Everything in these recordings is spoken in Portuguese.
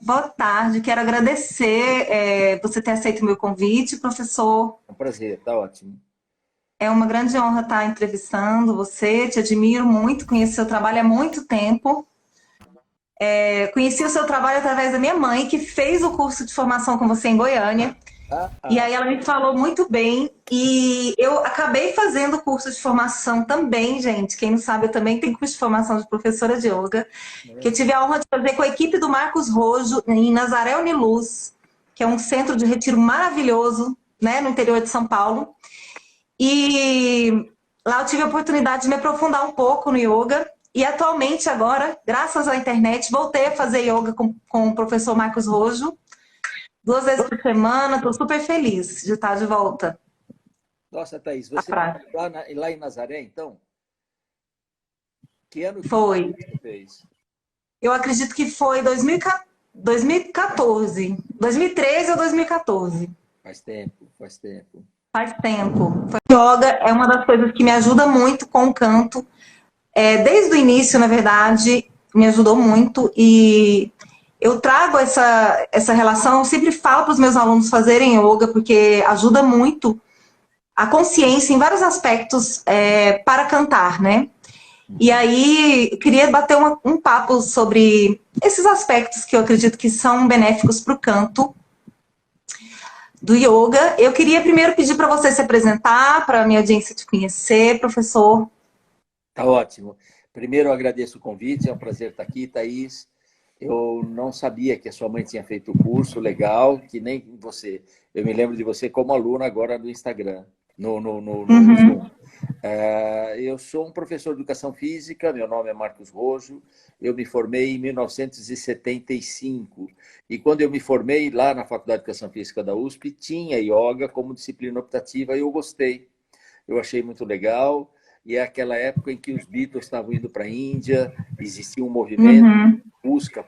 Boa tarde, quero agradecer você ter aceito o meu convite, professor. É um prazer, tá ótimo. É uma grande honra estar entrevistando você, te admiro muito, conheço seu trabalho há muito tempo. Conheci o seu trabalho através da minha mãe, que fez o curso de formação com você em Goiânia. E Ah, aí ela me falou muito bem e eu acabei fazendo o curso de formação também, gente. Quem não sabe, eu também tenho curso de formação de professora de yoga, que eu né? tive a honra de fazer com a equipe do Marcos Rojo em Nazaré Uniluz, que é um centro de retiro maravilhoso, né, no interior de São Paulo. E lá eu tive a oportunidade de me aprofundar um pouco no yoga. E atualmente, agora, graças à internet, voltei a fazer yoga com o professor Marcos Rojo, 2 vezes por semana. Estou super feliz de estar de volta Nossa, Thaís, à você praia. lá em Nazaré, então? Que ano que Foi. você fez? Eu acredito que foi 2014. 2013 ou 2014. Faz tempo, faz tempo. Faz tempo. Yoga é uma das coisas que me ajuda muito com o canto. Desde o início, na verdade, me ajudou muito e eu trago essa relação. Eu sempre falo para os meus alunos fazerem yoga porque ajuda muito a consciência em vários aspectos para cantar, né? E Uhum. aí, eu queria bater um papo sobre esses aspectos que eu acredito que são benéficos para o canto do yoga. Eu queria primeiro pedir para você se apresentar, para a minha audiência te conhecer, professor. Tá ótimo. Primeiro, eu agradeço o convite, é um prazer estar aqui, Thaís. Eu não sabia que a sua mãe tinha feito o curso, legal, que nem você. Eu me lembro de você como aluna agora no Instagram, no Zoom. Uhum, Eu sou um professor de educação física, meu nome é Marcos Rojo, eu me formei em 1975. E quando eu me formei lá na Faculdade de Educação Física da USP, tinha yoga como disciplina optativa e eu gostei. Eu achei muito legal. E é aquela época em que os Beatles estavam indo para a Índia, existia um movimento uhum. de busca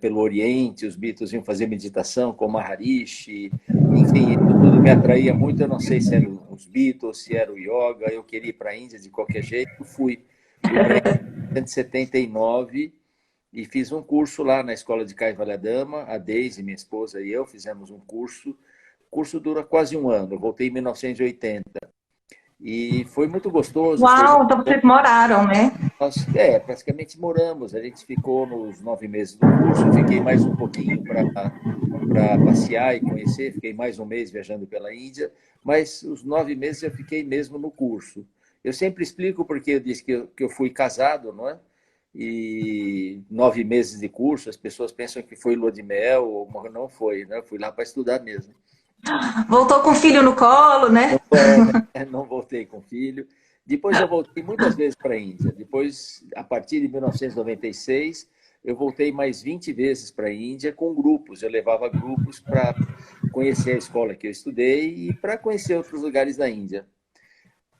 pelo Oriente, os Beatles iam fazer meditação com Maharishi, enfim, isso tudo me atraía muito. Eu não sei se eram os Beatles, se era o yoga, eu queria ir para a Índia de qualquer jeito, fui. Fui para a Índia em 1979 e fiz um curso lá na escola de Kaivaliyadama, a Deise, minha esposa e eu fizemos um curso. O curso dura quase um ano, eu voltei em 1980. E foi muito gostoso, foi Uau, muito então bom. vocês moraram, né? Nós, praticamente moramos. A gente ficou nos 9 meses do curso, eu fiquei mais um pouquinho para passear e conhecer, fiquei mais um mês viajando pela Índia, mas os 9 meses eu fiquei mesmo no curso. Eu sempre explico porque eu disse que eu fui casado, não é? E 9 meses de curso, as pessoas pensam que foi lua de mel, mas não foi, né? Eu fui lá para estudar mesmo. Voltou com o filho no colo, né? Não, não voltei com filho. Depois eu voltei muitas vezes para a Índia. Depois, a partir de 1996, eu voltei mais 20 vezes para a Índia com grupos. Eu levava grupos para conhecer a escola que eu estudei e para conhecer outros lugares da Índia.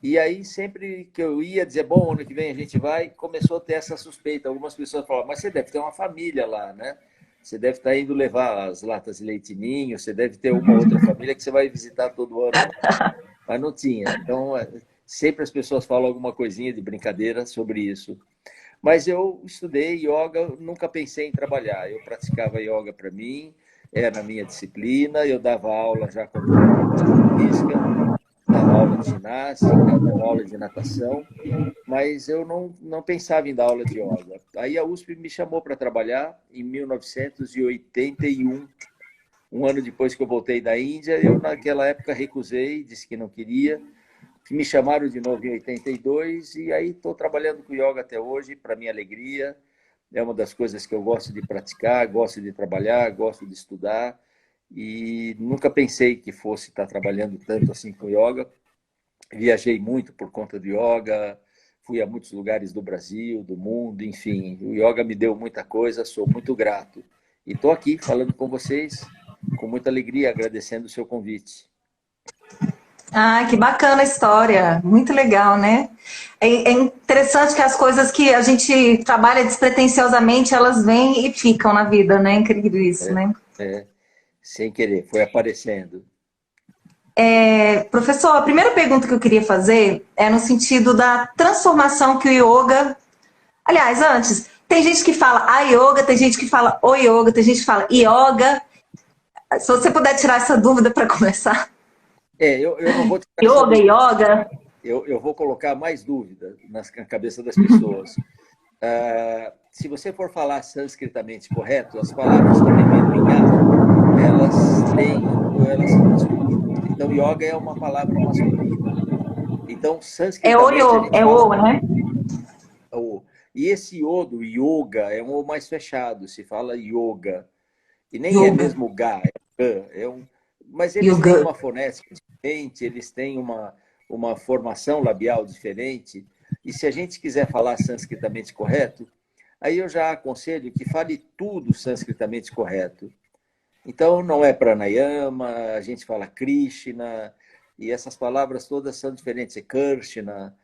E aí, sempre que eu ia dizer, bom, ano que vem a gente vai, começou a ter essa suspeita. Algumas pessoas falavam, mas você deve ter uma família lá, né? Você deve estar indo levar as latas de leite ninho, você deve ter uma outra família que você vai visitar todo ano, mas não tinha. Então, sempre as pessoas falam alguma coisinha de brincadeira sobre isso. Mas eu estudei yoga, nunca pensei em trabalhar. Eu praticava yoga para mim, era a minha disciplina, eu dava aula já como professor de física, dava aula de ginástica, dava aula de natação, mas eu não pensava em dar aula de yoga. Aí a USP me chamou para trabalhar em 1981, um ano depois que eu voltei da Índia. Eu, naquela época, recusei, disse que não queria. Me chamaram de novo em 82 e aí estou trabalhando com yoga até hoje, para minha alegria. É uma das coisas que eu gosto de praticar, gosto de trabalhar, gosto de estudar. E nunca pensei que fosse estar trabalhando tanto assim com yoga. Viajei muito por conta do yoga, fui a muitos lugares do Brasil, do mundo, enfim. O yoga me deu muita coisa, sou muito grato. E estou aqui falando com vocês com muita alegria, agradecendo o seu convite. Ah, que bacana a história. Muito legal, né? É interessante que as coisas que a gente trabalha despretensiosamente, elas vêm e ficam na vida, né? Incrível isso, É, né? é, sem querer, foi aparecendo. Professor, a primeira pergunta que eu queria fazer é no sentido da transformação que o yoga. Aliás, antes, Tem gente que fala a yoga, tem gente que fala o yoga, tem gente que fala yoga. Se você puder tirar essa dúvida para começar. Eu não vou tirar essa Yoga, dúvida. yoga. Eu vou colocar mais dúvida na cabeça das pessoas. Se você for falar sânscritamente correto, as palavras que terminam em A, elas são masculinas. Então, yoga é uma palavra masculina. Então, É o sânscritamente, a yoga, gente é fala o, né? o. E esse o do yoga é um O mais fechado, se fala yoga. E nem é Yoga. mesmo ga, é ga. Mas eles têm Yoga. uma fonética diferente, eles têm uma formação labial diferente. E se a gente quiser falar sânscritamente correto, aí eu já aconselho que fale tudo sânscritamente correto. Então, não é pranayama, a gente fala Krishna, e essas palavras todas são diferentes, é Krishna.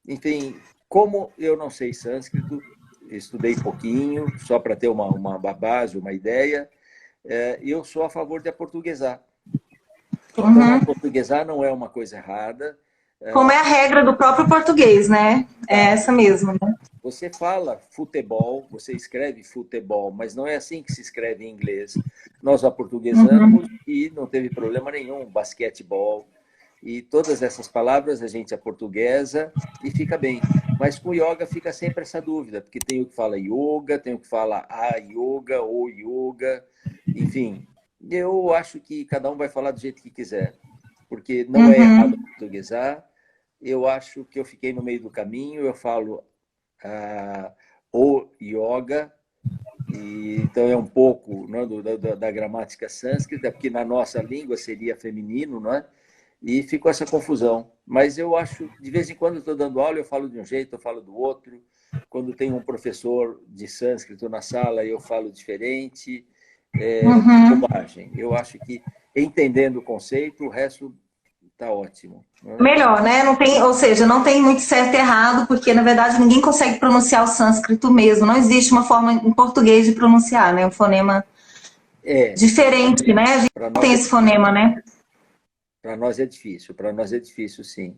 Enfim, como eu não sei sânscrito, estudei pouquinho, só para ter uma base, uma ideia, eu sou a favor de aportuguesar. Então, Uhum. aportuguesar não é uma coisa errada. Como é a regra do próprio português, né? É Exato. essa mesmo, né? Você fala futebol, você escreve futebol, mas não é assim que se escreve em inglês. Nós aportuguesamos Uhum. e não teve problema nenhum, basquetebol. E todas essas palavras a gente aportuguesa e fica bem. Mas com yoga fica sempre essa dúvida, porque tem o que fala yoga, tem o que fala a yoga ou yoga. Enfim, eu acho que cada um vai falar do jeito que quiser, porque não é errado Uhum. portuguesar. Eu acho que eu fiquei no meio do caminho, eu falo o yoga, então é um pouco, né, da gramática sânscrita, porque na nossa língua seria feminino, não é? E ficou essa confusão. Mas eu acho, de vez em quando eu estou dando aula, eu falo de um jeito, eu falo do outro. Quando tem um professor de sânscrito na sala, eu falo diferente. Uhum. Bobagem. Eu acho que, entendendo o conceito, o resto está ótimo. Né? Melhor, né? Não tem, ou seja, não tem muito certo e errado, porque na verdade ninguém consegue pronunciar o sânscrito mesmo. Não existe uma forma em português de pronunciar, né? Um fonema É, diferente, né? A gente para não nós tem é esse fonema, difícil. né? Para nós é difícil, sim.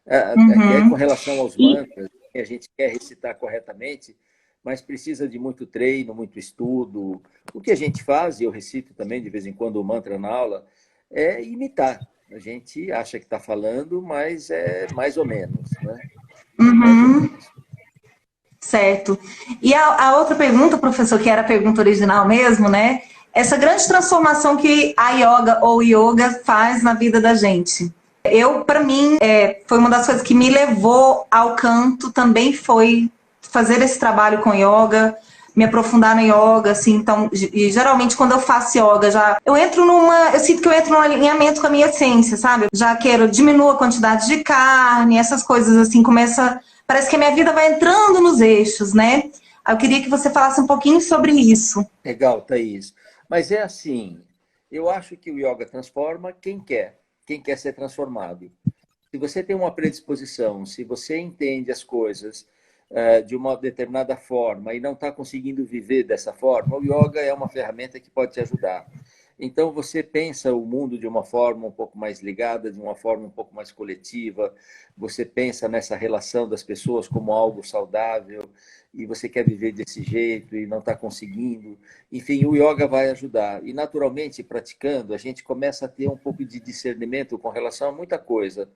E aí, com Uhum. relação aos E, mantras, a gente quer recitar corretamente, mas precisa de muito treino, muito estudo. O que a gente faz, e eu recito também de vez em quando o mantra na aula, é imitar. A gente acha que está falando, mas é mais ou menos, né? Mais ou uhum, menos. certo. E a outra pergunta, professor, que era a pergunta original mesmo, né? Essa grande transformação que a yoga ou yoga faz na vida da gente. Eu, para mim, foi uma das coisas que me levou ao canto, também foi fazer esse trabalho com yoga, me aprofundar no yoga, assim, então, e geralmente quando eu faço yoga, eu sinto que eu entro num alinhamento com a minha essência, sabe? Eu já quero diminuir a quantidade de carne, essas coisas assim, parece que a minha vida vai entrando nos eixos, né? Eu queria que você falasse um pouquinho sobre isso. Legal, Thaís. Mas é assim, eu acho que o yoga transforma quem quer ser transformado. Se você tem uma predisposição, se você entende as coisas de uma determinada forma e não está conseguindo viver dessa forma, o yoga é uma ferramenta que pode te ajudar. Então, você pensa o mundo de uma forma um pouco mais ligada, de uma forma um pouco mais coletiva, você pensa nessa relação das pessoas como algo saudável e você quer viver desse jeito e não está conseguindo. Enfim, o yoga vai ajudar. E, naturalmente, praticando, a gente começa a ter um pouco de discernimento com relação a muita coisa.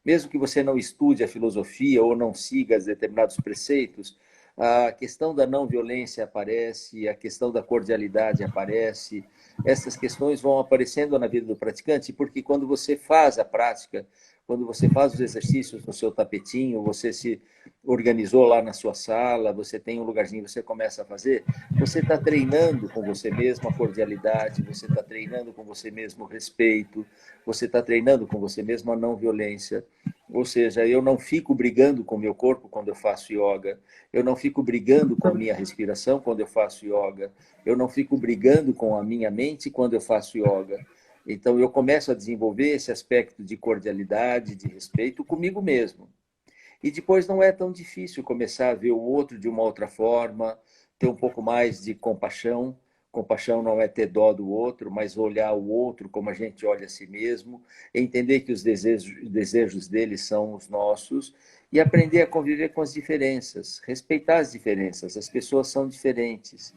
Mesmo que você não estude a filosofia ou não siga determinados preceitos, a questão da não violência aparece, a questão da cordialidade aparece. Essas questões vão aparecendo na vida do praticante, porque quando você faz a prática, quando você faz os exercícios no seu tapetinho, você se organizou lá na sua sala, você tem um lugarzinho, você começa a fazer, você está treinando com você mesmo a cordialidade, você está treinando com você mesmo o respeito, você está treinando com você mesmo a não violência. Ou seja, eu não fico brigando com o meu corpo quando eu faço yoga, eu não fico brigando com a minha respiração quando eu faço yoga, eu não fico brigando com a minha mente quando eu faço yoga. Então, eu começo a desenvolver esse aspecto de cordialidade, de respeito comigo mesmo. E depois não é tão difícil começar a ver o outro de uma outra forma, ter um pouco mais de compaixão. Compaixão não é ter dó do outro, mas olhar o outro como a gente olha a si mesmo, entender que os desejos deles são os nossos e aprender a conviver com as diferenças, respeitar as diferenças. As pessoas são diferentes.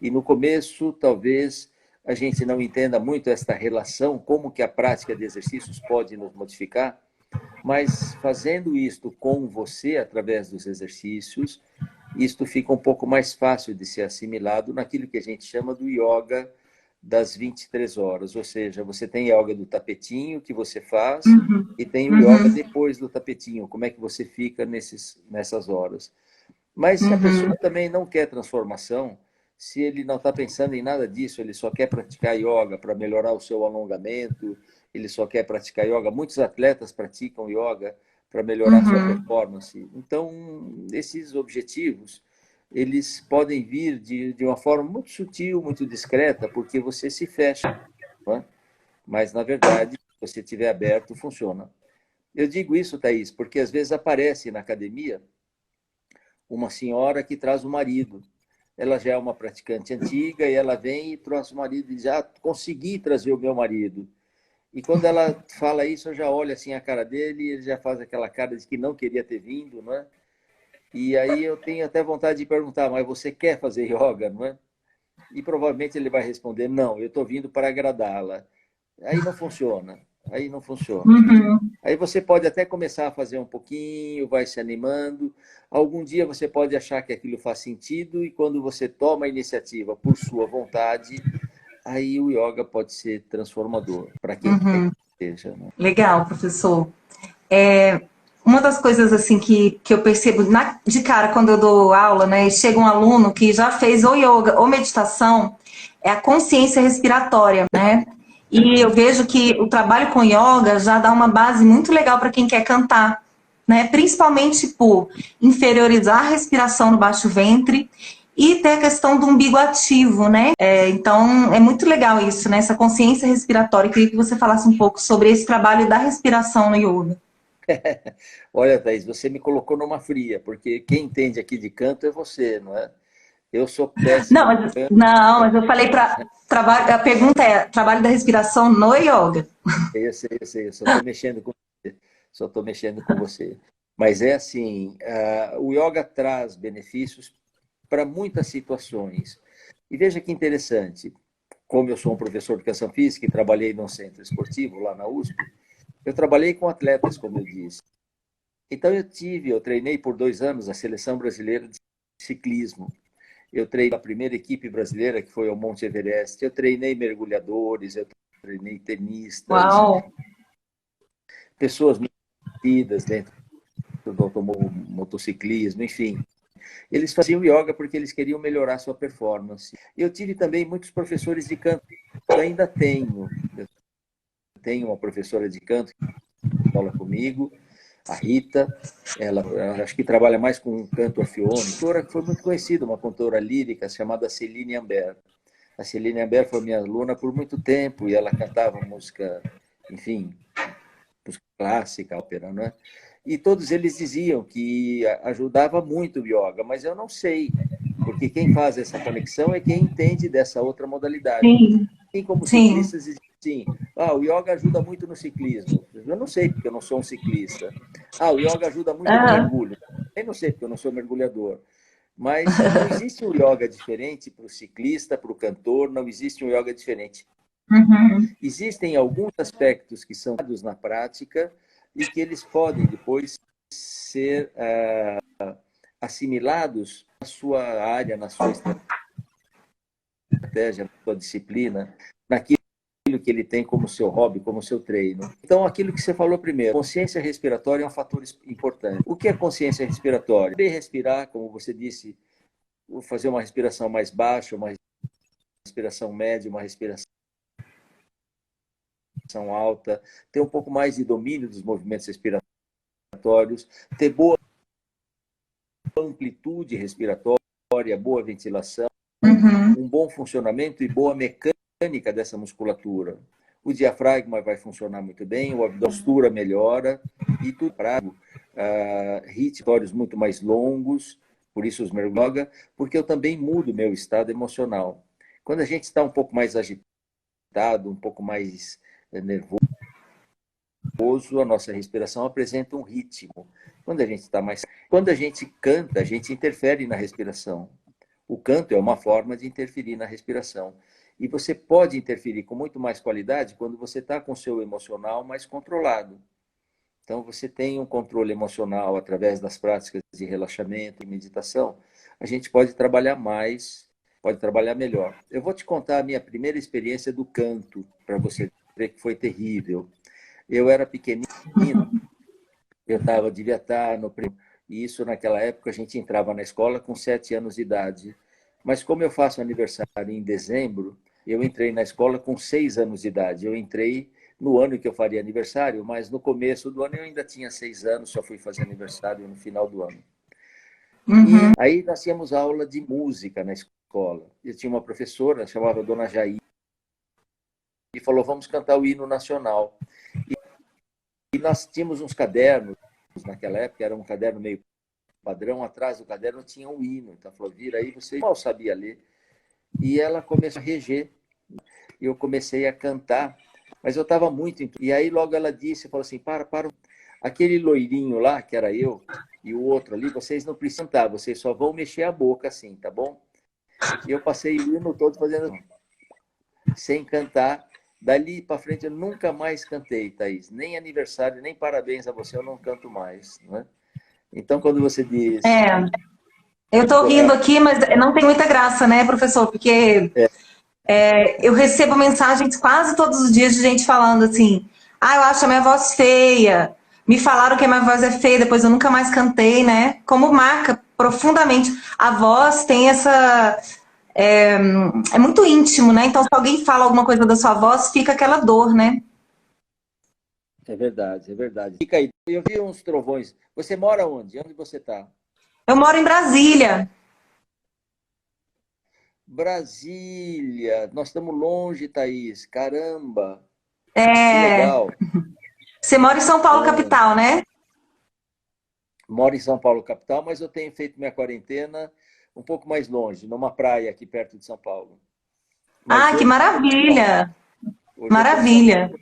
E no começo, talvez, a gente não entenda muito esta relação, como que a prática de exercícios pode nos modificar, mas fazendo isto com você, através dos exercícios, isto fica um pouco mais fácil de ser assimilado naquilo que a gente chama do yoga das 23 horas. Ou seja, você tem yoga do tapetinho que você faz e tem o yoga depois do tapetinho, como é que você fica nessas horas. Mas se a pessoa também não quer transformação, se ele não está pensando em nada disso, ele só quer praticar yoga para melhorar o seu alongamento, ele só quer praticar yoga. Muitos atletas praticam yoga para melhorar sua performance. Então, esses objetivos, eles podem vir de uma forma muito sutil, muito discreta, porque você se fecha. Não é? Mas, na verdade, se você estiver aberto, funciona. Eu digo isso, Thaís, porque às vezes aparece na academia uma senhora que traz o marido. Ela já é uma praticante antiga e ela vem e traz o marido e diz, consegui trazer o meu marido. E quando ela fala isso, eu já olho assim a cara dele e ele já faz aquela cara de que não queria ter vindo, não é? E aí eu tenho até vontade de perguntar, mas você quer fazer yoga, não é? E provavelmente ele vai responder, não, eu estou vindo para agradá-la. Aí não funciona, aí não funciona. Aí você pode até começar a fazer um pouquinho, vai se animando. Algum dia você pode achar que aquilo faz sentido e quando você toma a iniciativa por sua vontade, aí o yoga pode ser transformador para quem quer que seja. Né? Legal, professor. Uma das coisas assim que eu percebo de cara quando eu dou aula, né, e chega um aluno que já fez ou yoga ou meditação, é a consciência respiratória, né? E eu vejo que o trabalho com yoga já dá uma base muito legal para quem quer cantar, né? Principalmente por inferiorizar a respiração no baixo ventre e ter a questão do umbigo ativo, né? Então, é muito legal isso, né? Essa consciência respiratória. Eu queria que você falasse um pouco sobre esse trabalho da respiração no yoga. Olha, Thaís, você me colocou numa fria, porque quem entende aqui de canto é você, não é? Eu sou péssimo em canto. Não, mas eu falei para trabalho. A pergunta é: trabalho da respiração no yoga? Eu sei, eu só estou mexendo com você. Só estou mexendo com você. Mas é assim, o yoga traz benefícios para muitas situações. E veja que interessante, como eu sou um professor de educação física e trabalhei num centro esportivo lá na USP, eu trabalhei com atletas, como eu disse. Então eu treinei por 2 anos a seleção brasileira de ciclismo. Eu treinei a primeira equipe brasileira, que foi ao Monte Everest. Eu treinei mergulhadores, eu treinei tenistas, Uau! pessoas muito conhecidas dentro do motociclismo, enfim. Eles faziam yoga porque eles queriam melhorar sua performance. Eu tive também muitos professores de canto, ainda tenho. Eu tenho uma professora de canto que fala comigo, a Rita, ela acho que trabalha mais com canto orfeônico, que foi muito conhecida, uma cantora lírica chamada Celine Ambert. A Celine Ambert foi minha aluna por muito tempo e ela cantava música, enfim, música clássica, ópera, não é? E todos eles diziam que ajudava muito o yoga, mas eu não sei, porque quem faz essa conexão é quem entende dessa outra modalidade. Sim, Assim como sim. ciclistas dizem assim, o yoga ajuda muito no ciclismo. Eu não sei, porque eu não sou um ciclista. O yoga ajuda muito no mergulho. Eu não sei, porque eu não sou mergulhador. Mas não existe um yoga diferente para o ciclista, para o cantor, não existe um yoga diferente. Existem alguns aspectos que são dados na prática e que eles podem depois ser assimilados na sua área, na sua estratégia, na sua disciplina, naquilo que ele tem como seu hobby, como seu treino. Então, aquilo que você falou primeiro, consciência respiratória é um fator importante. O que é consciência respiratória? Saber respirar, como você disse, fazer uma respiração mais baixa, uma respiração média, uma respiração alta, ter um pouco mais de domínio dos movimentos respiratórios, ter boa amplitude respiratória, boa ventilação, um bom funcionamento e boa mecânica dessa musculatura. O diafragma vai funcionar muito bem, a postura melhora e tudo para ritmos muito mais longos, por isso os mergulhos, porque eu também mudo meu estado emocional. Quando a gente está um pouco mais agitado, um pouco mais nervoso, a nossa respiração apresenta um ritmo. Quando a gente canta, a gente interfere na respiração. O canto é uma forma de interferir na respiração. E você pode interferir com muito mais qualidade quando você está com o seu emocional mais controlado. Então, você tem um controle emocional através das práticas de relaxamento e meditação. A gente pode trabalhar mais, pode trabalhar melhor. Eu vou te contar a minha primeira experiência do canto, para você ver que foi terrível. Eu era pequenino, devia estar no primeiro. E isso, naquela época, a gente entrava na escola com 7 anos de idade. Mas como eu faço aniversário em dezembro, eu entrei na escola com 6 anos de idade. Eu entrei no ano que eu faria aniversário, mas no começo do ano eu ainda tinha 6 anos, só fui fazer aniversário no final do ano. Uhum. E aí nós tínhamos aula de música na escola. Eu tinha uma professora, chamava Dona Jair, e falou, vamos cantar o hino nacional. E nós tínhamos uns cadernos, naquela época, era um caderno meio padrão, atrás do caderno tinha um hino. Então ela falou, vira aí, você mal sabia ler. E ela começou a reger, e eu comecei a cantar, mas eu estava muito... E aí logo ela disse, falou assim, para, aquele loirinho lá, que era eu, e o outro ali, vocês não precisam cantar, vocês só vão mexer a boca assim, tá bom? E eu passei o hino todo fazendo sem cantar. Dali para frente eu nunca mais cantei, Thaís. Nem aniversário, nem parabéns a você, eu não canto mais. Né? Então, quando você diz... Eu estou rindo aqui, mas não tem muita graça, né, professor? Porque eu recebo mensagens quase todos os dias de gente falando assim, eu acho a minha voz feia, me falaram que a minha voz é feia, depois eu nunca mais cantei, né? Como marca profundamente. A voz tem essa... É muito íntimo, né? Então, se alguém fala alguma coisa da sua voz, fica aquela dor, né? É verdade, é verdade. Fica aí. Eu vi uns trovões. Você mora onde? Onde você está? Eu moro em Brasília. Brasília. Nós estamos longe, Thaís. Caramba. Que É... legal. Você mora em São Paulo, Bom, capital, né? moro em São Paulo, capital, mas eu tenho feito minha quarentena um pouco mais longe, numa praia aqui perto de São Paulo. Mas Que hoje eu estou em São Paulo. maravilha! Hoje eu estou em São Maravilha! Paulo.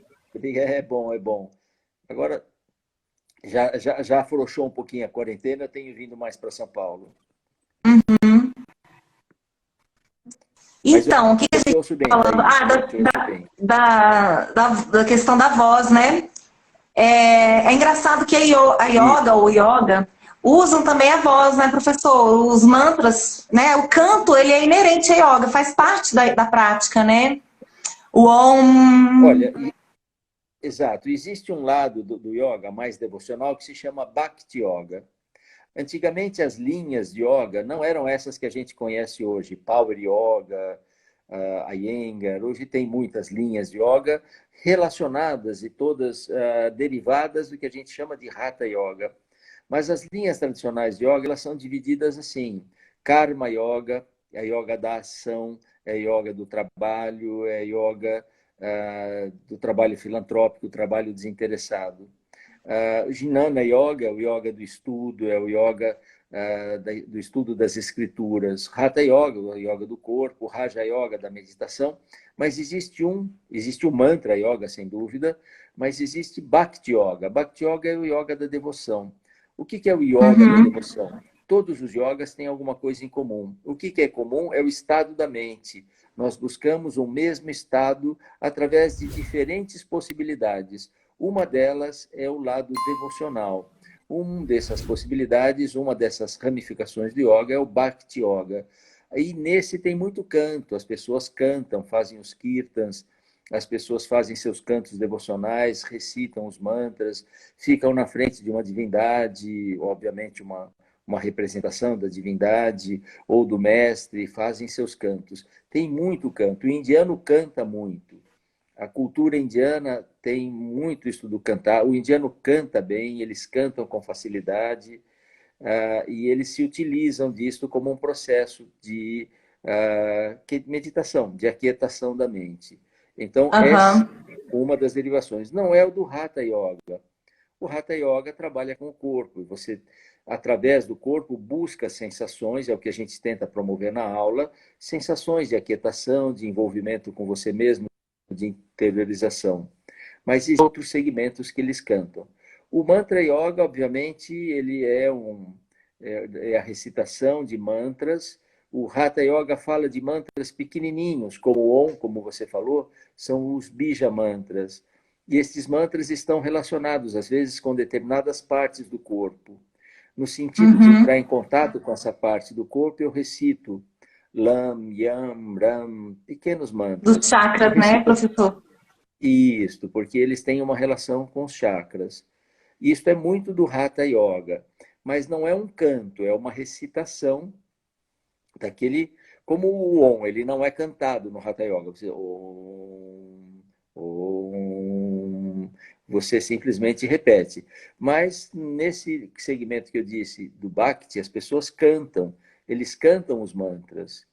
É bom, é bom. Agora, já afrouxou um pouquinho a quarentena, eu tenho vindo mais para São Paulo. Mas eu Então, o que a te gente ouço bem, está falando? Thaís. Eu te ouço bem. Da questão da voz, né? É engraçado que a yoga ou yoga usam também a voz, né, professor? Os mantras, né? O canto, ele é inerente à yoga, faz parte da prática, né? O Om. Olha, exato. Existe um lado do yoga mais devocional que se chama Bhakti Yoga. Antigamente, as linhas de yoga não eram essas que a gente conhece hoje, Power Yoga, Iyengar. Hoje tem muitas linhas de yoga relacionadas e todas derivadas do que a gente chama de Hatha Yoga. Mas as linhas tradicionais de yoga, elas são divididas assim: Karma Yoga, é a yoga da ação, é a yoga do trabalho, é a yoga do trabalho filantrópico, trabalho desinteressado. Jnana Yoga, o yoga do estudo, é o yoga do estudo das escrituras. Hatha Yoga, o yoga do corpo. Raja Yoga, da meditação. Mas existe o Mantra Yoga, sem dúvida, mas existe Bhakti Yoga. Bhakti Yoga é o yoga da devoção. O que é o yoga da devoção? Todos os yogas têm alguma coisa em comum. O que é comum é o estado da mente. Nós buscamos o mesmo estado através de diferentes possibilidades. Uma delas é o lado devocional. Uma dessas possibilidades, uma dessas ramificações de yoga é o Bhakti Yoga. E nesse tem muito canto, as pessoas cantam, fazem os kirtans, as pessoas fazem seus cantos devocionais, recitam os mantras, ficam na frente de uma divindade, obviamente uma representação da divindade ou do mestre, fazem seus cantos. Tem muito canto, o indiano canta muito. A cultura indiana tem muito isso do cantar. O indiano canta bem, eles cantam com facilidade e eles se utilizam disso como um processo de meditação, de aquietação da mente. Então, essa é uma das derivações. Não é o do Hatha Yoga. O Hatha Yoga trabalha com o corpo. E você, através do corpo, busca sensações, é o que a gente tenta promover na aula, sensações de aquietação, de envolvimento com você mesmo, de interiorização. Mas existem outros segmentos que eles cantam. O Mantra Yoga, obviamente, ele é a recitação de mantras. O Hatha Yoga fala de mantras pequenininhos, como o Om, como você falou, são os Bija mantras. E esses mantras estão relacionados, às vezes, com determinadas partes do corpo. No sentido de entrar em contato com essa parte do corpo, eu recito Lam, Yam, Ram, pequenos mantras. Dos chakras, né, professor? Isso, porque eles têm uma relação com os chakras. Isso é muito do Hatha Yoga, mas não é um canto, é uma recitação daquele, como o Om, ele não é cantado no Hatha Yoga. Você, Om, Om, você simplesmente repete. Mas nesse segmento que eu disse do Bhakti, as pessoas cantam, eles cantam os mantras.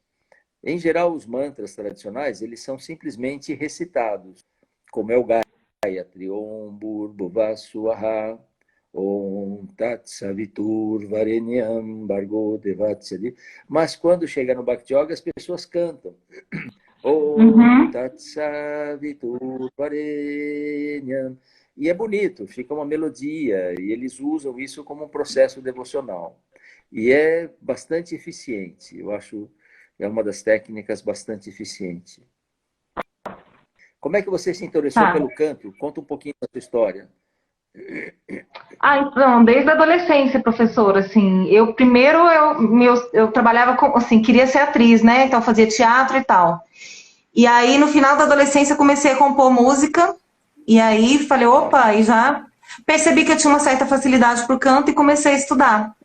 Em geral, os mantras tradicionais, eles são simplesmente recitados, como é o Gayatri, Om Bhurбhuva Swaha, Om Tat Savitur Varenyam Bhargo Devasya. Mas quando chega no Bhakti Yoga, as pessoas cantam. Om Tat Savitur Varenyam. E é bonito, fica uma melodia, e eles usam isso como um processo devocional. E é bastante eficiente, eu acho, é uma das técnicas bastante eficiente. Como é que você se interessou Tá. pelo canto? Conta um pouquinho da sua história. Então, desde a adolescência, professora, assim, eu trabalhava com, assim, queria ser atriz, né? Então fazia teatro e tal. E aí, no final da adolescência, comecei a compor música. E aí, falei, opa, e já percebi que eu tinha uma certa facilidade pro canto e comecei a estudar.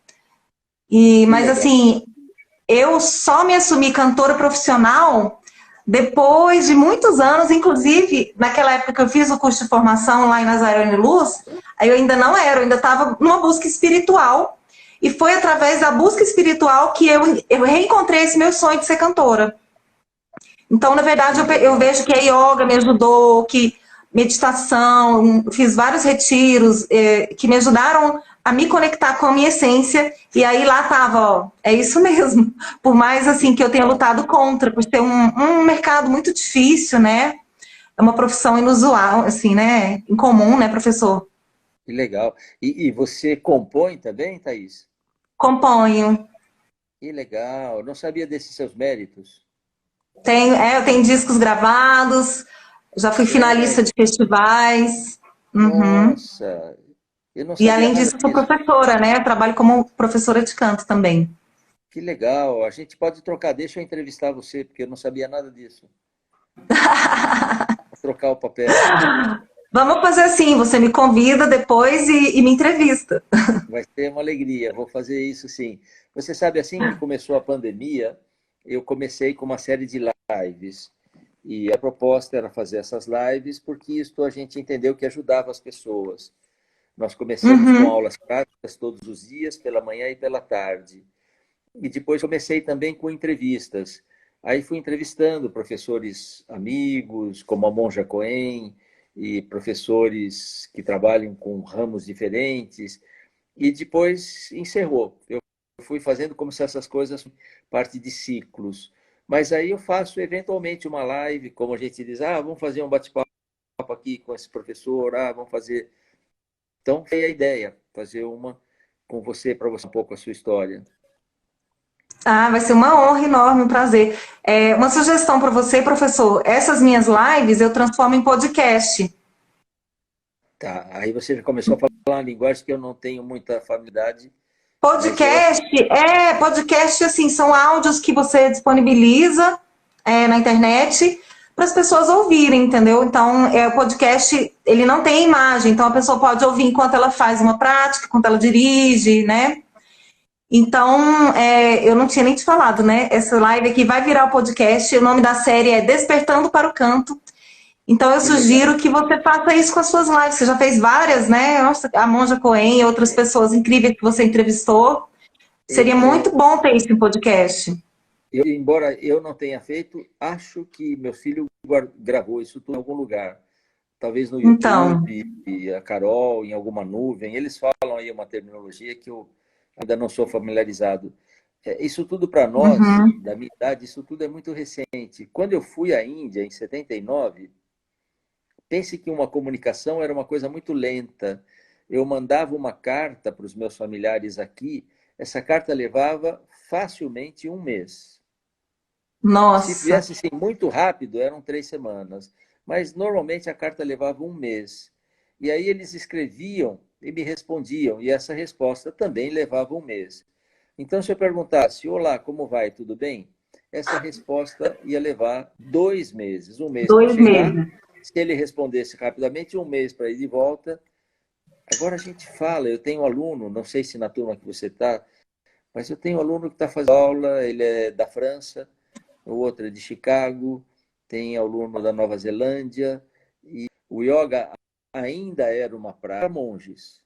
Que Mas legal. assim, eu só me assumi cantora profissional depois de muitos anos, inclusive naquela época que eu fiz o curso de formação lá em Nazaré Uniluz, aí eu ainda não era, eu ainda estava numa busca espiritual, e foi através da busca espiritual que eu reencontrei esse meu sonho de ser cantora. Então, na verdade, eu vejo que a yoga me ajudou, que meditação, fiz vários retiros que me ajudaram a me conectar com a minha essência. E aí lá tava, ó, é isso mesmo. Por mais assim que eu tenha lutado contra, por ter um mercado muito difícil, né? É uma profissão inusual, assim, né? Incomum, né, professor? Que legal. E você compõe também, Thaís? Componho. Que legal. Eu não sabia desses seus méritos. Eu tenho discos gravados, já fui finalista Sério? de festivais. Uhum. Nossa, eu não E sabia além nada disso, eu sou disso. professora, né? Eu trabalho como professora de canto também. Que legal. A gente pode trocar. Deixa eu entrevistar você, porque eu não sabia nada disso. Vou trocar o papel. Vamos fazer assim, você me convida depois e me entrevista. Vai ser uma alegria. Vou fazer isso sim. Você sabe, assim que começou a pandemia, eu comecei com uma série de lives. E a proposta era fazer essas lives porque isso a gente entendeu que ajudava as pessoas. Nós começamos com Uhum, aulas práticas todos os dias, pela manhã e pela tarde. E depois comecei também com entrevistas. Aí fui entrevistando professores amigos, como a Monja Coen, e professores que trabalham com ramos diferentes. E depois encerrou. Eu fui fazendo como se essas coisas parte de ciclos. Mas aí eu faço eventualmente uma live, como a gente diz, vamos fazer um bate-papo aqui com esse professor, vamos fazer. Então, foi a ideia, fazer uma com você, para você um pouco a sua história. vai ser uma honra enorme, um prazer. Uma sugestão para você, professor: essas minhas lives eu transformo em podcast. Tá, aí você começou a falar uma linguagem que eu não tenho muita familiaridade, mas eu acho. Podcast, assim, são áudios que você disponibiliza na internet para as pessoas ouvirem, entendeu? Então, o podcast, ele não tem imagem, então a pessoa pode ouvir enquanto ela faz uma prática, enquanto ela dirige, né? Então, eu não tinha nem te falado, né? Essa live aqui vai virar o podcast, o nome da série é Despertando para o Canto. Então, eu Que legal. sugiro que você faça isso com as suas lives. Você já fez várias, né? Nossa, a Monja Coen e outras pessoas incríveis que você entrevistou. Eu, Seria muito eu, bom ter isso em podcast. embora eu não tenha feito, acho que meu filho gravou isso tudo em algum lugar. Talvez no Então, YouTube, a Carol, em alguma nuvem. Eles falam aí uma terminologia que eu ainda não sou familiarizado. Isso tudo para nós, uhum, da minha idade, isso tudo é muito recente. Quando eu fui à Índia, em 79, pense que uma comunicação era uma coisa muito lenta. Eu mandava uma carta para os meus familiares aqui, essa carta levava facilmente um mês. Se Nossa. viesse assim, muito rápido, eram 3 semanas. Mas normalmente a carta levava um mês. E aí eles escreviam e me respondiam, e essa resposta também levava um mês. Então, se eu perguntasse, olá, como vai? Tudo bem? Essa resposta ia levar 2 meses. Um mês para Dois chegar, meses. se ele respondesse rapidamente, um mês para ir de volta. Agora a gente fala, eu tenho um aluno, não sei se na turma que você está, mas eu tenho um aluno que está fazendo aula, ele é da França, o outro é de Chicago, tem aluno da Nova Zelândia, e o yoga ainda era uma prática para monges.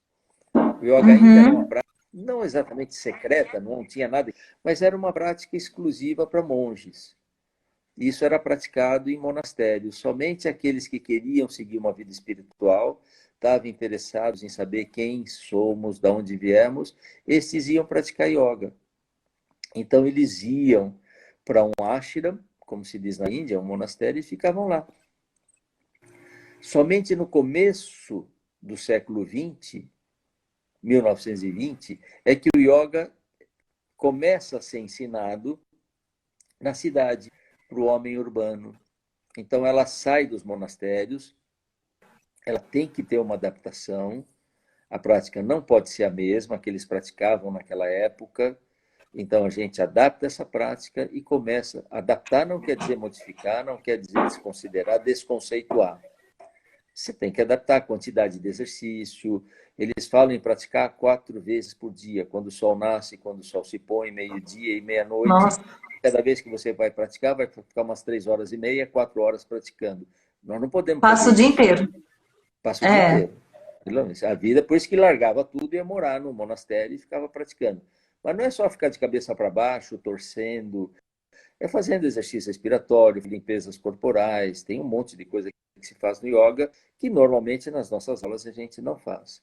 O yoga ainda era uma Uhum. prática, não exatamente secreta, não tinha nada, mas era uma prática exclusiva para monges. Isso era praticado em monastérios. Somente aqueles que queriam seguir uma vida espiritual, estavam interessados em saber quem somos, de onde viemos, esses iam praticar yoga. Então eles iam para um ashram, como se diz na Índia, um monastério, e ficavam lá. Somente no começo do século XX, 1920, é que o yoga começa a ser ensinado na cidade, para o homem urbano. Então ela sai dos monastérios, ela tem que ter uma adaptação, a prática não pode ser a mesma que eles praticavam naquela época, então a gente adapta essa prática e começa. Adaptar não quer dizer modificar, não quer dizer desconsiderar, desconceituar. Você tem que adaptar a quantidade de exercício. Eles falam em praticar 4 vezes por dia, quando o sol nasce, quando o sol se põe, meio-dia e meia-noite. Nossa, Cada vez que você vai praticar, vai ficar umas 3 horas e meia, 4 horas praticando. Nós não podemos passa fazer o dia isso. inteiro. Passa o dia É. inteiro. A vida, por isso que largava tudo e ia morar no monastério e ficava praticando. Mas não é só ficar de cabeça para baixo, torcendo, é fazendo exercício respiratório, limpezas corporais, tem um monte de coisa que se faz no yoga que normalmente nas nossas aulas a gente não faz.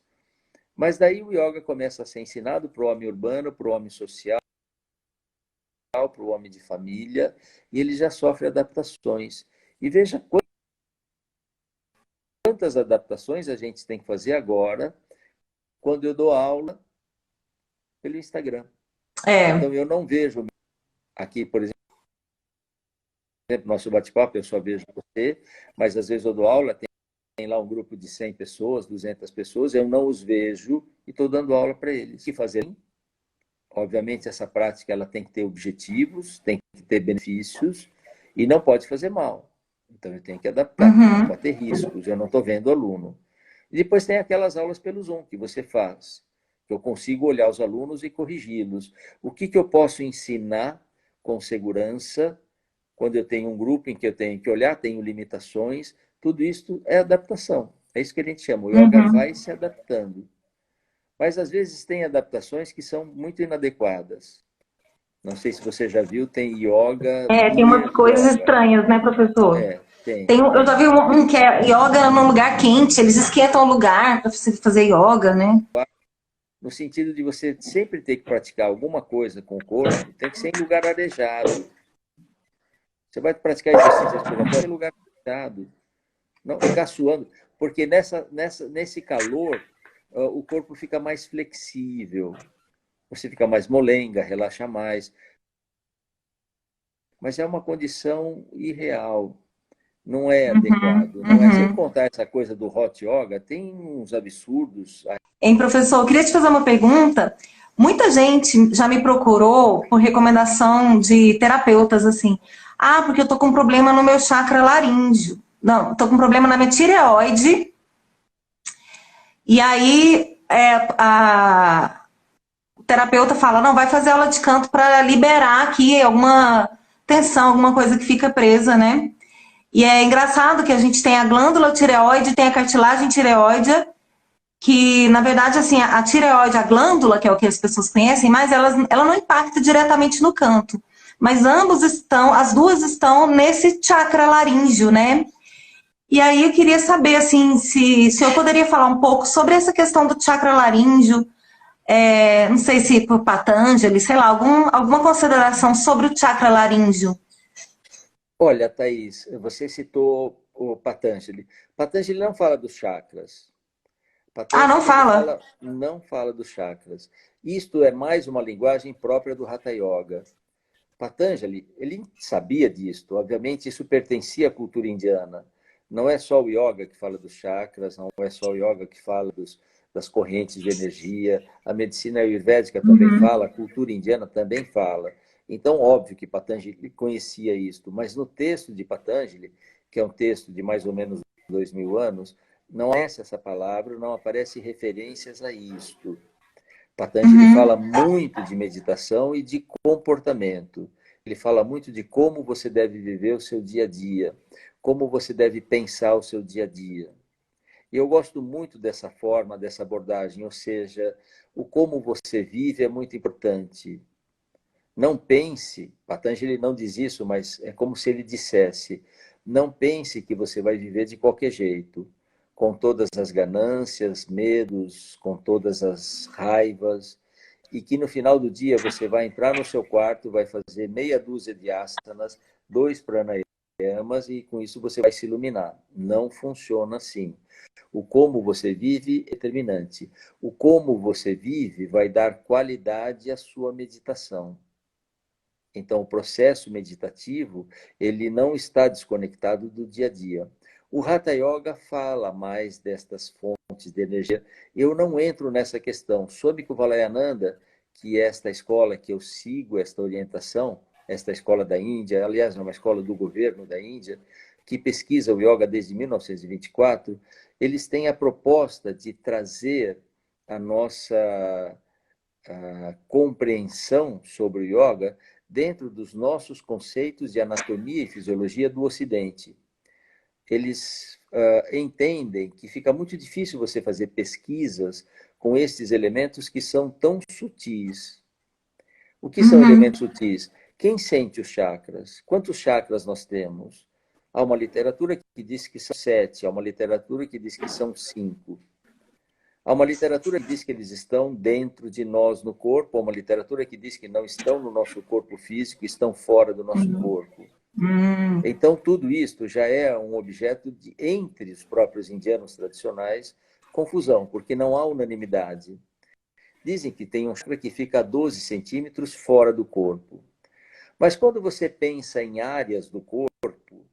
Mas daí o yoga começa a ser ensinado para o homem urbano, para o homem social, para o homem de família, e ele já sofre adaptações. E veja quantas adaptações a gente tem que fazer agora, quando eu dou aula pelo Instagram. É. Então eu não vejo aqui, por exemplo, nosso bate-papo, eu só vejo você, mas às vezes eu dou aula, tem lá um grupo de 100 pessoas, 200 pessoas, eu não os vejo e estou dando aula para eles. O que fazer? Obviamente, essa prática ela tem que ter objetivos, tem que ter benefícios e não pode fazer mal. Então, eu tenho que adaptar, não Uhum. pode ter riscos, eu não estou vendo o aluno. E depois tem aquelas aulas pelo Zoom que você faz, que eu consigo olhar os alunos e corrigi-los. O que eu posso ensinar com segurança quando eu tenho um grupo em que eu tenho que olhar, tenho limitações, tudo isso é adaptação. É isso que a gente chama. O yoga Uhum. vai se adaptando. Mas às vezes tem adaptações que são muito inadequadas. Não sei se você já viu, tem yoga, É, tem umas beer coisas yoga. estranhas, né, professor? É, tem, Eu já tem. vi um que é yoga num lugar quente, eles esquentam o lugar para você fazer yoga, né? No sentido de você sempre ter que praticar alguma coisa com o corpo, tem que ser em lugar arejado. Você vai praticar exercício respiratório em lugar arejado. Não ficar suando, porque nesse calor, o corpo fica mais flexível, você fica mais molenga, relaxa mais. Mas é uma condição irreal, não é Uhum, adequado. Não é. Sem uhum. contar essa coisa do hot yoga, tem uns absurdos. Hein, professor, eu queria te fazer uma pergunta. Muita gente já me procurou por recomendação de terapeutas, assim. Ah, porque eu tô com um problema no meu chakra laríngeo. Não, tô com um problema na minha tireoide. E aí, o terapeuta fala, não, vai fazer aula de canto para liberar aqui alguma tensão, alguma coisa que fica presa, né? E é engraçado que a gente tem a glândula tireoide, tem a cartilagem tireoide, que, na verdade, assim, a tireoide, a glândula, que é o que as pessoas conhecem, mas ela não impacta diretamente no canto. Mas as duas estão nesse chakra laríngeo, né? E aí eu queria saber, assim, se eu poderia falar um pouco sobre essa questão do chakra laríngeo, não sei se por Patanjali, sei lá, alguma consideração sobre o chakra laríngeo. Olha, Thaís, você citou o Patanjali. Patanjali não fala dos chakras. Ah, não Patanjali fala? não fala dos chakras. Isto é mais uma linguagem própria do Hatha Yoga. Patanjali, ele sabia disto. Obviamente, isso pertencia à cultura indiana. Não é só o yoga que fala dos chakras, não é só o yoga que fala das correntes de energia. A medicina ayurvédica também Uhum, fala, a cultura indiana também fala. Então, óbvio que Patanjali conhecia isto, mas no texto de Patanjali, que é um texto de mais ou menos 2000 anos, não aparece essa palavra, não aparece referências a isto. Patanjali uhum, fala muito de meditação e de comportamento. Ele fala muito de como você deve viver o seu dia a dia, como você deve pensar o seu dia a dia. E eu gosto muito dessa forma, dessa abordagem, ou seja, o como você vive é muito importante. Não pense, Patanjali não diz isso, mas é como se ele dissesse: não pense que você vai viver de qualquer jeito, com todas as ganâncias, medos, com todas as raivas, e que no final do dia você vai entrar no seu quarto, vai fazer meia dúzia de asanas, 2 pranayamas, e com isso você vai se iluminar. Não funciona assim. O como você vive é determinante. O como você vive vai dar qualidade à sua meditação. Então, o processo meditativo, ele não está desconectado do dia a dia. O Hatha Yoga fala mais destas fontes de energia. Eu não entro nessa questão. Soube que o Valayananda, que é esta escola que eu sigo, esta orientação, esta escola da Índia, aliás, é uma escola do governo da Índia, que pesquisa o yoga desde 1924, eles têm a proposta de trazer a nossa a compreensão sobre o yoga dentro dos nossos conceitos de anatomia e fisiologia do Ocidente. Eles entendem que fica muito difícil você fazer pesquisas com esses elementos que são tão sutis. O que são uhum. elementos sutis? Quem sente os chakras? Quantos chakras nós temos? Há uma literatura que diz que são 7, há uma literatura que diz que são 5. Há uma literatura que diz que eles estão dentro de nós no corpo, há uma literatura que diz que não estão no nosso corpo físico, estão fora do nosso corpo. Hum. Então, tudo isto já é um objeto de, entre os próprios indianos tradicionais, confusão, porque não há unanimidade. Dizem que tem um chakra que fica a 12 centímetros fora do corpo. Mas quando você pensa em áreas do corpo,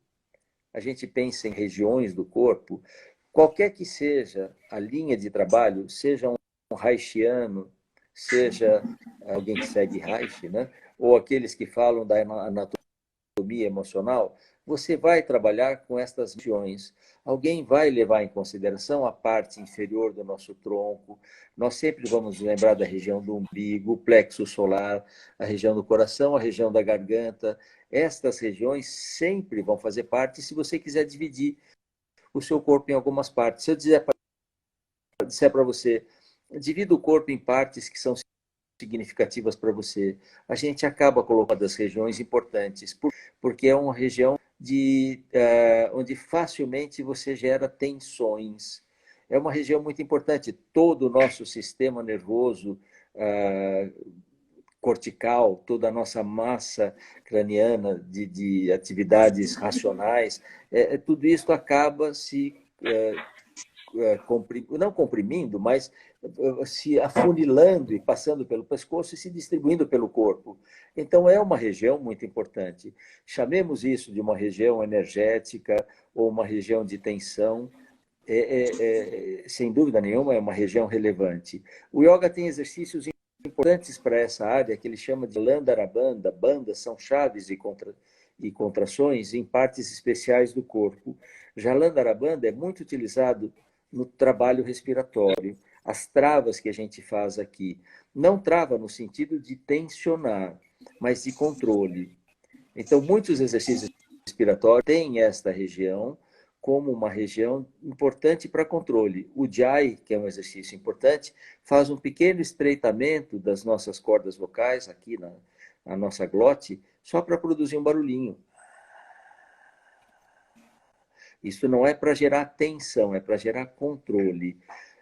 a gente pensa em regiões do corpo, qualquer que seja a linha de trabalho, seja um Reichiano, seja alguém que segue Reich, né? Ou aqueles que falam da anatomia emocional, você vai trabalhar com estas regiões. Alguém vai levar em consideração a parte inferior do nosso tronco. Nós sempre vamos lembrar da região do umbigo, o plexo solar, a região do coração, a região da garganta. Estas regiões sempre vão fazer parte se você quiser dividir o seu corpo em algumas partes. Se eu disser para você, divida o corpo em partes que são significativas para você, a gente acaba colocando as regiões importantes, porque é uma região onde facilmente você gera tensões. É uma região muito importante. Todo o nosso sistema nervoso cortical, toda a nossa massa craniana de atividades racionais, tudo isso acaba se não comprimindo, mas se afunilando e passando pelo pescoço e se distribuindo pelo corpo. Então, é uma região muito importante. Chamemos isso de uma região energética ou uma região de tensão. Sem dúvida nenhuma, é uma região relevante. O yoga tem exercícios importantes para essa área, que ele chama de Landharabandha. Bandas são chaves e contrações em partes especiais do corpo. Já Landharabandha é muito utilizado no trabalho respiratório. As travas que a gente faz aqui, não trava no sentido de tensionar, mas de controle. Então, muitos exercícios respiratórios têm esta região como uma região importante para controle. O Jai, que é um exercício importante, faz um pequeno estreitamento das nossas cordas vocais, aqui na nossa glote, só para produzir um barulhinho. Isso não é para gerar tensão, é para gerar controle.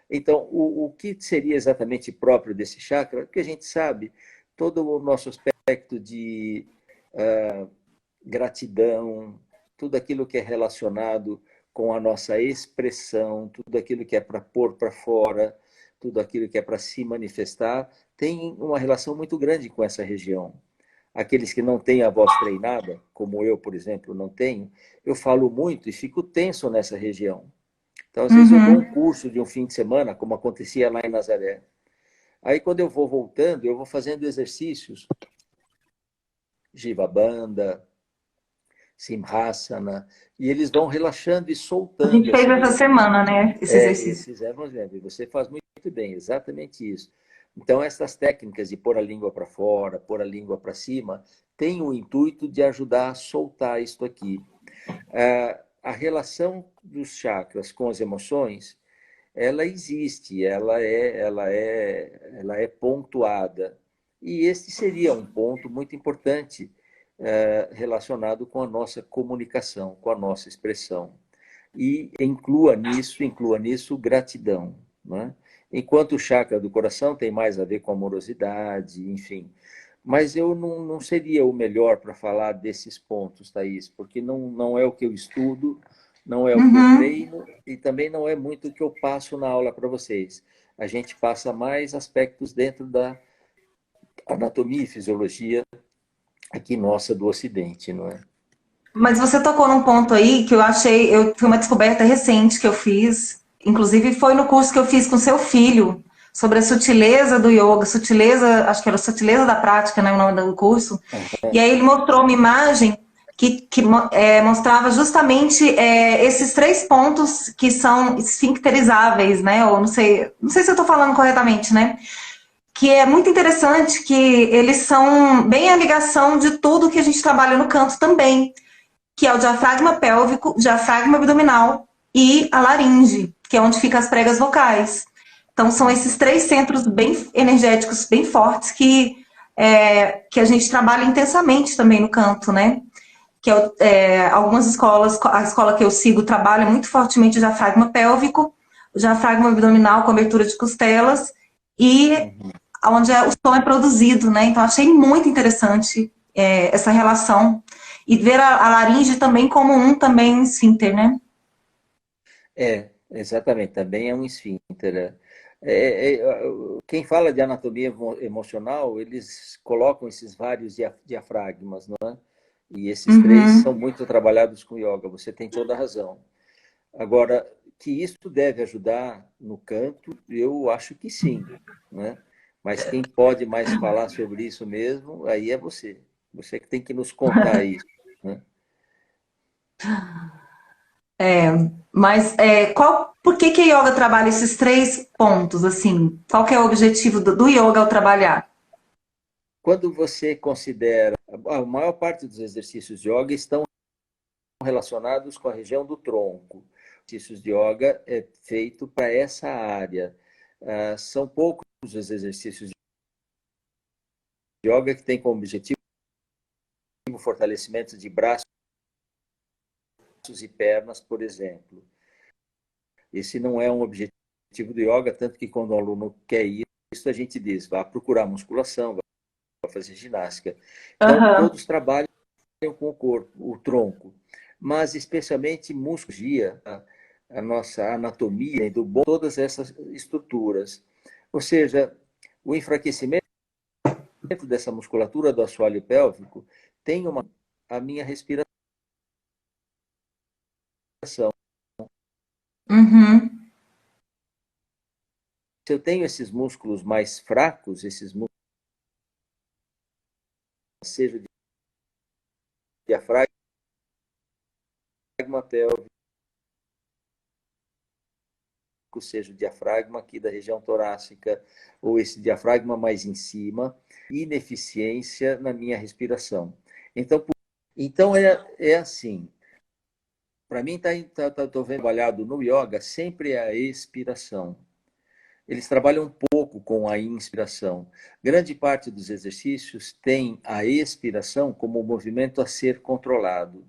Então, o que seria exatamente próprio desse chakra? Porque a gente sabe, todo o nosso aspecto de gratidão, tudo aquilo que é relacionado com a nossa expressão, tudo aquilo que é para pôr para fora, tudo aquilo que é para se manifestar, tem uma relação muito grande com essa região. Aqueles que não têm a voz treinada, como eu, por exemplo, não tenho, eu falo muito e fico tenso nessa região. Então, às vezes, eu dou um Uhum. curso de um fim de semana, como acontecia lá em Nazaré. Aí, quando eu vou voltando, eu vou fazendo exercícios, Jiva Bandha, Simhasana, e eles vão relaxando e A gente soltando fez essa essa região. semana, né? Esse exercício. Esses erros lembra, você faz muito bem, exatamente isso. Então, essas técnicas de pôr a língua para fora, pôr a língua para cima, têm o intuito de ajudar a soltar isto aqui. A relação dos chakras com as emoções, ela existe, ela é pontuada. E este seria um ponto muito importante relacionado com a nossa comunicação, com a nossa expressão. E inclua nisso gratidão. Né? Enquanto o chakra do coração tem mais a ver com amorosidade, enfim. Mas eu não seria o melhor para falar desses pontos, Thaís, porque não é o que eu estudo, não é o que eu Uhum. treino e também não é muito o que eu passo na aula para vocês. A gente passa mais aspectos dentro da anatomia e fisiologia aqui nossa do Ocidente, não é? Mas você tocou num ponto aí que eu achei, foi uma descoberta recente que eu fiz, inclusive foi no curso que eu fiz com seu filho, sobre a sutileza do yoga, sutileza, acho que era sutileza da prática, né, o nome do curso. E aí ele mostrou uma imagem que mostrava justamente esses três pontos que são esfincterizáveis, né? Ou não sei se eu estou falando corretamente, né? Que é muito interessante que eles são bem a ligação de tudo que a gente trabalha no canto também, que é o diafragma pélvico, diafragma abdominal e a laringe, que é onde ficam as pregas vocais. Então, são esses três centros bem energéticos, bem fortes, que a gente trabalha intensamente também no canto, né? Algumas escolas, a escola que eu sigo trabalha muito fortemente o diafragma pélvico, o diafragma abdominal com abertura de costelas e Uhum. onde o som é produzido, né? Então, achei muito interessante essa relação. E ver a laringe também como um também esfíncter, né? Exatamente, também é um esfíncter. Quem fala de anatomia emocional, eles colocam esses vários diafragmas, não é? E esses três são Uhum. muito trabalhados com yoga, você tem toda a razão. Agora, que isso deve ajudar no canto, eu acho que sim, né? Mas quem pode mais falar sobre isso mesmo, aí é você. Você que tem que nos contar isso, né? Mas por que a yoga trabalha esses três pontos, assim? Qual que é o objetivo do yoga ao trabalhar? Quando você considera, a maior parte dos exercícios de yoga estão relacionados com a região do tronco. Exercícios de yoga é feito para essa área. São poucos os exercícios de yoga que têm como objetivo o fortalecimento de braços e pernas, por exemplo. Esse não é um objetivo do yoga, tanto que quando o aluno quer isso, a gente diz, vá procurar musculação, vá fazer ginástica. Então, Aham. todos trabalham com o corpo, o tronco, mas especialmente musculação, a nossa anatomia do bom, todas essas estruturas. Ou seja, o enfraquecimento dessa musculatura do assoalho pélvico tem a minha respiração. Uhum. Se eu tenho esses músculos mais fracos, esses músculos, seja de diafragma pélvico, seja o diafragma aqui da região torácica, ou esse diafragma mais em cima, ineficiência na minha respiração. Então é assim, para mim estou vendo trabalhado no yoga sempre é a expiração. Eles trabalham um pouco com a inspiração. Grande parte dos exercícios tem a expiração como um movimento a ser controlado.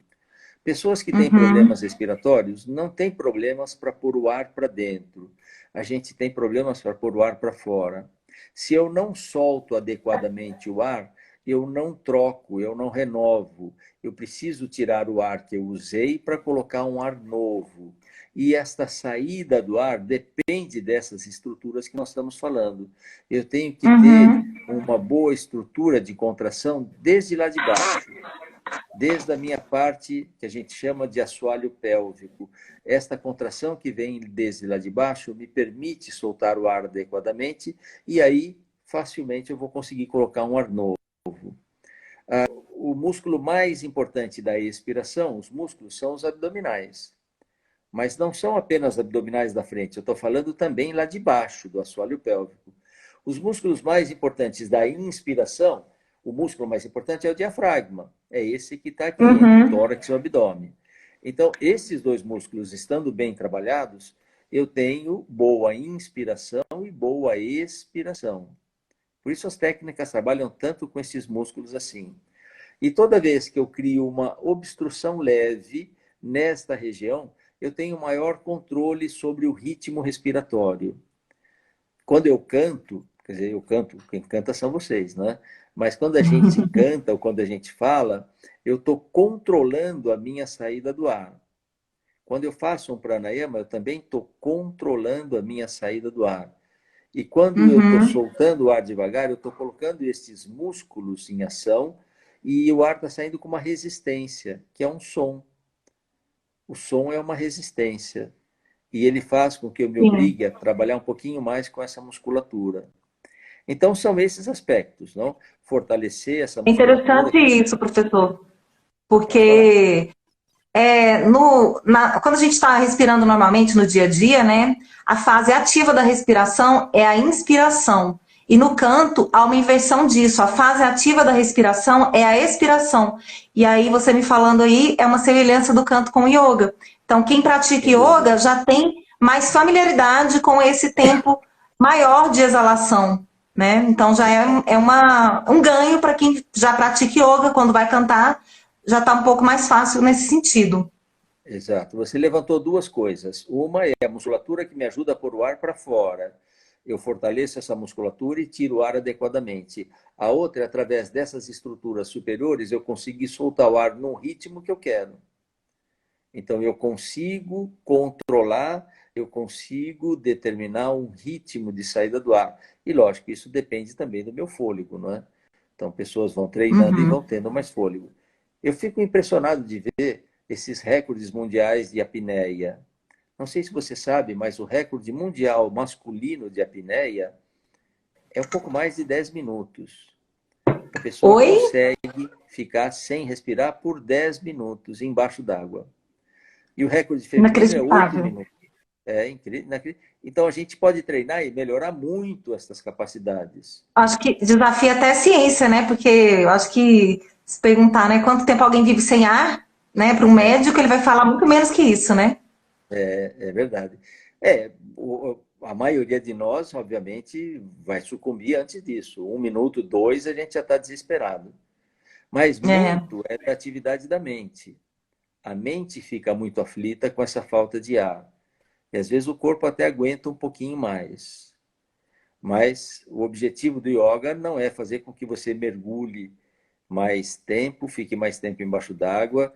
Pessoas que têm problemas Uhum. respiratórios não têm problemas para pôr o ar para dentro. A gente tem problemas para pôr o ar para fora. Se eu não solto adequadamente o ar, eu não troco, eu não renovo. Eu preciso tirar o ar que eu usei para colocar um ar novo. E esta saída do ar depende dessas estruturas que nós estamos falando. Eu tenho que ter Uhum. uma boa estrutura de contração desde lá de baixo, desde a minha parte, que a gente chama de assoalho pélvico. Esta contração que vem desde lá de baixo me permite soltar o ar adequadamente e aí facilmente eu vou conseguir colocar um ar novo. O músculo mais importante da expiração, os músculos, são os abdominais. Mas não são apenas abdominais da frente, eu estou falando também lá de baixo, do assoalho pélvico. Os músculos mais importantes da inspiração, o músculo mais importante é o diafragma. É esse que está aqui, entre o Uhum. tórax e o abdômen. Então, esses dois músculos estando bem trabalhados, eu tenho boa inspiração e boa expiração. Por isso as técnicas trabalham tanto com esses músculos assim. E toda vez que eu crio uma obstrução leve nesta região, eu tenho maior controle sobre o ritmo respiratório. Quando eu canto, quer dizer, eu canto, quem canta são vocês, né? Mas quando a gente canta ou quando a gente fala, eu estou controlando a minha saída do ar. Quando eu faço um pranayama, eu também estou controlando a minha saída do ar. E quando eu estou Uhum. soltando o ar devagar, eu estou colocando esses músculos em ação e o ar está saindo com uma resistência, que é um som. O som é uma resistência. E ele faz com que eu me Sim. obrigue a trabalhar um pouquinho mais com essa musculatura. Então, são esses aspectos, não? Fortalecer essa É musculatura. interessante isso, professor, Pode falar. porque quando a gente está respirando normalmente no dia a dia, né, a fase ativa da respiração é a inspiração. E no canto, há uma inversão disso. A fase ativa da respiração é a expiração. E aí, você me falando aí, é uma semelhança do canto com o yoga. Então, quem pratica Sem yoga dúvida. já tem mais familiaridade com esse tempo maior de exalação, né? Então, já é um ganho para quem já pratica yoga, quando vai cantar, já está um pouco mais fácil nesse sentido. Exato. Você levantou duas coisas. Uma é a musculatura que me ajuda a pôr o ar para fora. Eu fortaleço essa musculatura e tiro o ar adequadamente. A outra é, através dessas estruturas superiores, eu conseguir soltar o ar no ritmo que eu quero. Então, eu consigo controlar, eu consigo determinar um ritmo de saída do ar. E, lógico, isso depende também do meu fôlego, não é? Então, pessoas vão treinando e vão Uhum. tendo mais fôlego. Eu fico impressionado de ver esses recordes mundiais de apneia. Não sei se você sabe, mas o recorde mundial masculino de apneia é um pouco mais de 10 minutos. A pessoa Oi? consegue ficar sem respirar por 10 minutos embaixo d'água. E o recorde feminino é 8 Inacreditável. minutos. É incrível. Então, a gente pode treinar e melhorar muito essas capacidades. Acho que desafia até a ciência, né? Porque eu acho que se perguntar, né, quanto tempo alguém vive sem ar, né, para um médico, ele vai falar muito menos que isso, né? É verdade. A maioria de nós, obviamente, vai sucumbir antes disso. 1 minuto, dois, a gente já está desesperado. Mas É. muito é da atividade da mente. A mente fica muito aflita com essa falta de ar. E às vezes o corpo até aguenta um pouquinho mais. Mas o objetivo do yoga não é fazer com que você mergulhe mais tempo, fique mais tempo embaixo d'água.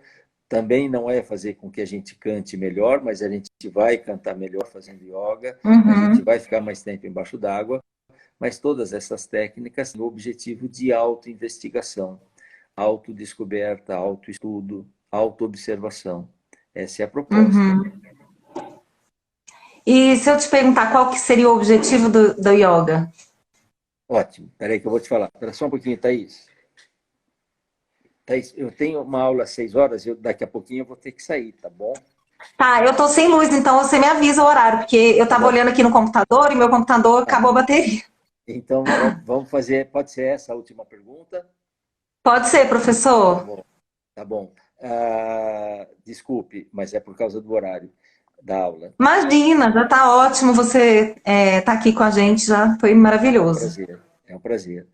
Também não é fazer com que a gente cante melhor, mas a gente vai cantar melhor fazendo yoga, a gente Uhum. vai ficar mais tempo embaixo d'água, mas todas essas técnicas têm o objetivo de autoinvestigação, autodescoberta, autoestudo, autoobservação. Essa é a proposta. Uhum. E se eu te perguntar qual que seria o objetivo do yoga? Ótimo. Espera aí que eu vou te falar. Espera só um pouquinho, Thaís. Thaís, eu tenho uma aula às 6 horas, daqui a pouquinho eu vou ter que sair, tá bom? Tá, eu tô sem luz, então você me avisa o horário, porque eu Tá tava bom. olhando aqui no computador e meu computador Ah, acabou a bateria. então, vamos fazer, pode ser essa a última pergunta? Pode ser, Tá professor? bom, tá bom. Desculpe, mas é por causa do horário da aula. Imagina, já tá ótimo você tá aqui com a gente, já foi É um maravilhoso. prazer, é um prazer.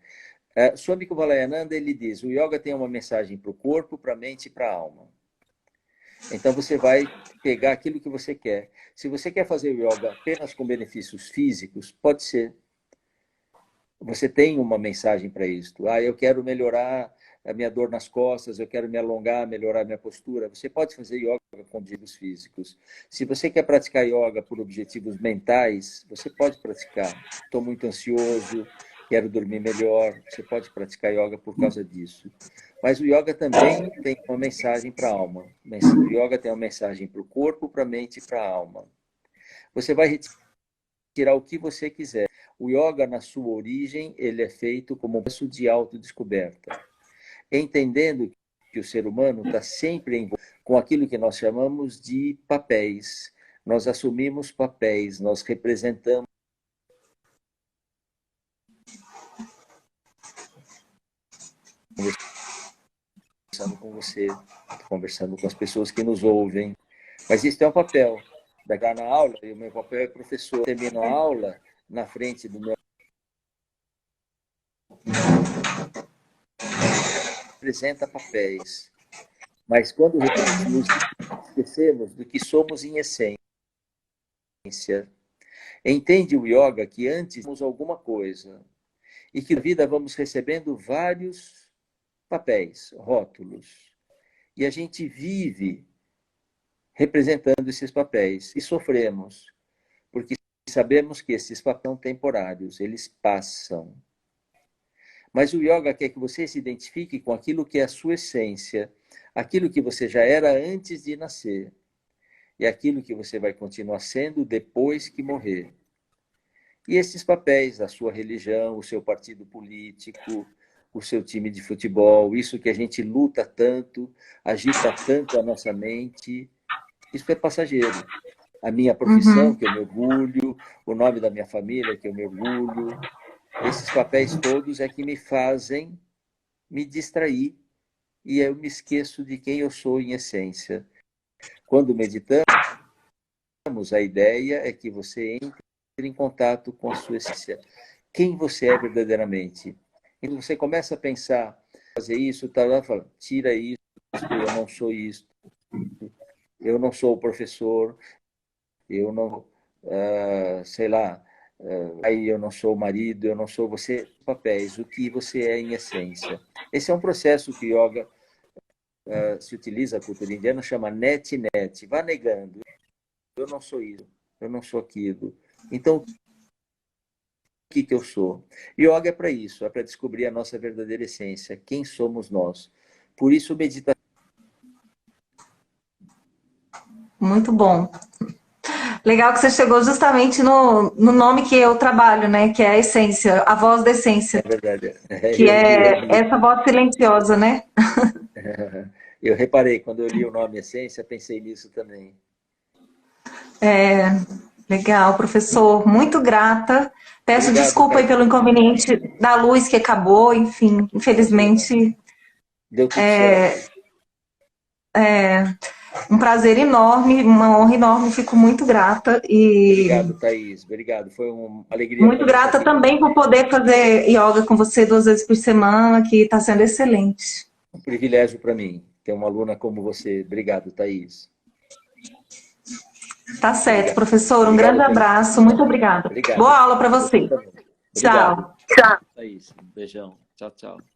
Swami Kumalayananda, ele diz, o yoga tem uma mensagem para o corpo, para a mente e para a alma. Então, você vai pegar aquilo que você quer. Se você quer fazer o yoga apenas com benefícios físicos, pode ser. Você tem uma mensagem para isso. Eu quero melhorar a minha dor nas costas, eu quero me alongar, melhorar a minha postura. Você pode fazer yoga com objetivos físicos. Se você quer praticar yoga por objetivos mentais, você pode praticar. Estou muito ansioso, quero dormir melhor. Você pode praticar yoga por causa disso. Mas o yoga também tem uma mensagem para a alma. O yoga tem uma mensagem para o corpo, para a mente e para a alma. Você vai retirar o que você quiser. O yoga, na sua origem, ele é feito como um processo de autodescoberta. Entendendo que o ser humano está sempre envolvido com aquilo que nós chamamos de papéis. Nós assumimos papéis, nós representamos. Conversando com você, conversando com as pessoas que nos ouvem. Mas isso é um papel. Daqui na aula, e o meu papel é professor. Eu termino a aula na frente do meu. Representa papéis. Mas quando nos esquecemos do que somos em essência, entende o yoga que antes somos alguma coisa e que na vida vamos recebendo vários papéis, rótulos. E a gente vive representando esses papéis e sofremos, porque sabemos que esses papéis são temporários, eles passam. Mas o yoga quer que você se identifique com aquilo que é a sua essência, aquilo que você já era antes de nascer e aquilo que você vai continuar sendo depois que morrer. E esses papéis, a sua religião, o seu partido político, o seu time de futebol, isso que a gente luta tanto, agita tanto a nossa mente, isso é passageiro. A minha profissão, que eu me orgulho, o nome da minha família, que eu me orgulho, esses papéis todos é que me fazem me distrair e eu me esqueço de quem eu sou em essência. Quando meditamos, a ideia é que você entre em contato com a sua essência. Quem você é verdadeiramente. E você começa a pensar, fazer isso, tá lá, fala, tira isso, eu não sou isso, eu não sou o professor, eu não, sei lá, aí eu não sou o marido, eu não sou você, papéis, o que você é em essência. Esse é um processo que yoga se utiliza, a cultura indiana, chama net-net, vá negando, eu não sou isso, eu não sou aquilo. Então, o que eu sou? Yoga é para isso, é para descobrir a nossa verdadeira essência, quem somos nós. Por isso, meditação. Muito bom. Legal que você chegou justamente no nome que eu trabalho, né? Que é a essência, a voz da essência. É verdade. Que é essa voz silenciosa, né? Eu reparei, quando eu li o nome Essência, pensei nisso também. Legal, professor. Muito grata. Peço Obrigado, desculpa aí pelo inconveniente da luz que acabou, enfim, infelizmente. Deu tudo certo. Um prazer enorme, uma honra enorme, fico muito grata e Obrigado, Thaís. Obrigado. Foi uma alegria. muito grata também por poder fazer yoga com você 2 vezes por semana, que está sendo excelente. Um privilégio para mim ter uma aluna como você. Obrigado, Thaís. Tá certo, obrigado. Professor. Um obrigado, grande abraço. Muito obrigada. Obrigado. Boa aula para você. Obrigado. Tchau. Thaís. Um beijão. Tchau, tchau.